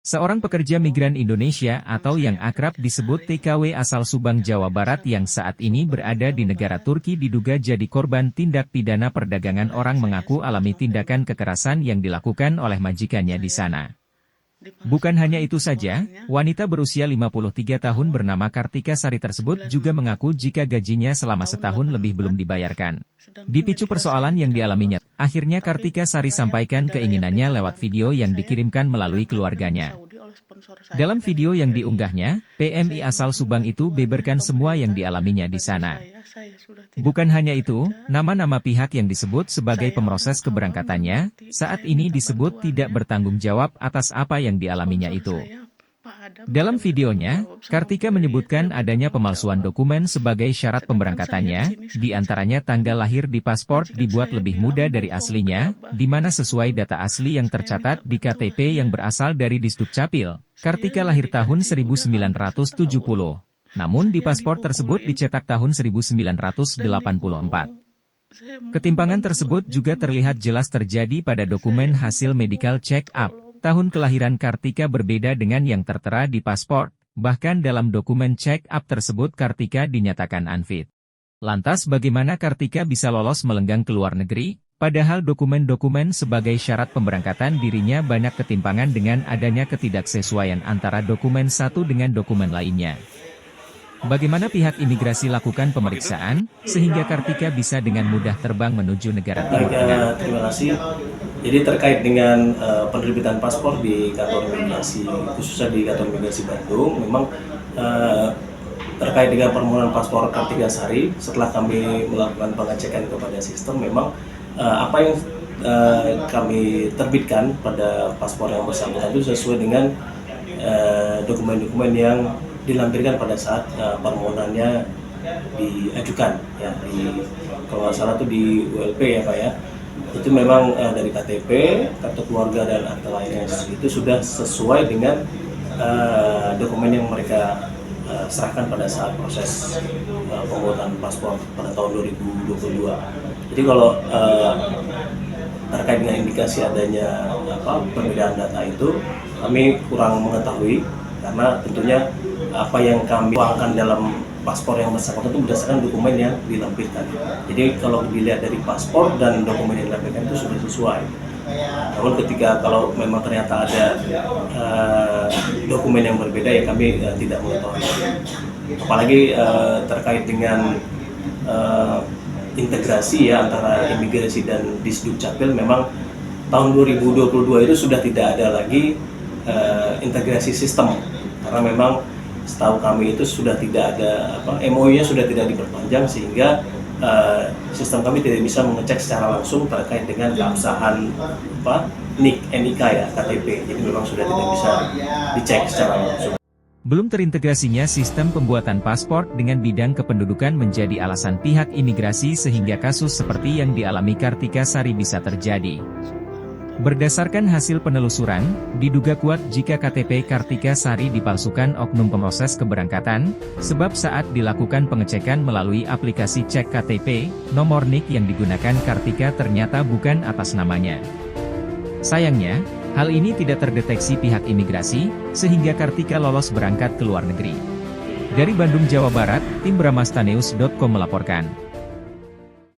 Seorang pekerja migran Indonesia atau yang akrab disebut TKW asal Subang, Jawa Barat yang saat ini berada di negara Turki diduga jadi korban tindak pidana perdagangan orang mengaku alami tindakan kekerasan yang dilakukan oleh majikannya di sana. Bukan hanya itu saja, wanita berusia 53 tahun bernama Kartika Sari tersebut juga mengaku jika gajinya selama setahun lebih belum dibayarkan. Dipicu persoalan yang dialaminya, akhirnya Kartika Sari sampaikan keinginannya lewat video yang dikirimkan melalui keluarganya. Dalam video yang diunggahnya, PMI asal Subang itu beberkan semua yang dialaminya di sana. Bukan hanya itu, nama-nama pihak yang disebut sebagai pemroses keberangkatannya, saat ini disebut tidak bertanggung jawab atas apa yang dialaminya itu. Dalam videonya, Kartika menyebutkan adanya pemalsuan dokumen sebagai syarat pemberangkatannya, di antaranya tanggal lahir di paspor dibuat lebih muda dari aslinya, di mana sesuai data asli yang tercatat di KTP yang berasal dari Disdukcapil. Kartika lahir tahun 1970. Namun di paspor tersebut dicetak tahun 1984. Ketimpangan tersebut juga terlihat jelas terjadi pada dokumen hasil medical check-up. Tahun kelahiran Kartika berbeda dengan yang tertera di paspor, bahkan dalam dokumen check-up tersebut Kartika dinyatakan unfit. Lantas bagaimana Kartika bisa lolos melenggang ke luar negeri? Padahal dokumen-dokumen sebagai syarat pemberangkatan dirinya banyak ketimpangan dengan adanya ketidaksesuaian antara dokumen satu dengan dokumen lainnya. Bagaimana pihak imigrasi lakukan pemeriksaan, sehingga Kartika bisa dengan mudah terbang menuju negara Timur Tengah? Terima kasih. Jadi terkait dengan penerbitan paspor di kantor imigrasi, khususnya di kantor imigrasi Bandung, memang terkait dengan permohonan paspor Kartika Sari, setelah kami melakukan pengecekan kepada sistem, memang apa yang kami terbitkan pada paspor yang bersangkutan itu sesuai dengan dokumen-dokumen yang dilampirkan pada saat permohonannya diajukan, ya, kalau nggak salah itu di ULP ya Pak ya. Itu memang dari KTP, kartu keluarga dan akta lainnya itu sudah sesuai dengan dokumen yang mereka serahkan pada saat proses pembuatan paspor pada tahun 2022. Jadi kalau terkait dengan indikasi adanya perbedaan data itu kami kurang mengetahui, karena tentunya apa yang kami tuangkan dalam paspor yang bersangkutan itu berdasarkan dokumen yang dilampirkan. Jadi kalau dilihat dari paspor dan dokumen yang dilampirkan itu sudah sesuai. Namun ketika kalau memang ternyata ada dokumen yang berbeda, ya kami tidak mengetahui. Apalagi terkait dengan integrasi ya antara imigrasi dan Disdukcapil, memang tahun 2022 itu sudah tidak ada lagi integrasi sistem, karena memang setahu kami itu sudah tidak ada MOU-nya sudah tidak diperpanjang, sehingga sistem kami tidak bisa mengecek secara langsung terkait dengan keabsahan NIK ya, KTP. Jadi memang sudah tidak bisa dicek secara langsung. Belum terintegrasinya sistem pembuatan paspor dengan bidang kependudukan menjadi alasan pihak imigrasi sehingga kasus seperti yang dialami Kartika Sari bisa terjadi. Berdasarkan hasil penelusuran, diduga kuat jika KTP Kartika Sari dipalsukan oknum pemroses keberangkatan, sebab saat dilakukan pengecekan melalui aplikasi cek KTP, nomor NIK yang digunakan Kartika ternyata bukan atas namanya. Sayangnya, hal ini tidak terdeteksi pihak imigrasi, sehingga Kartika lolos berangkat ke luar negeri. Dari Bandung, Jawa Barat, tim bramastanews.com melaporkan.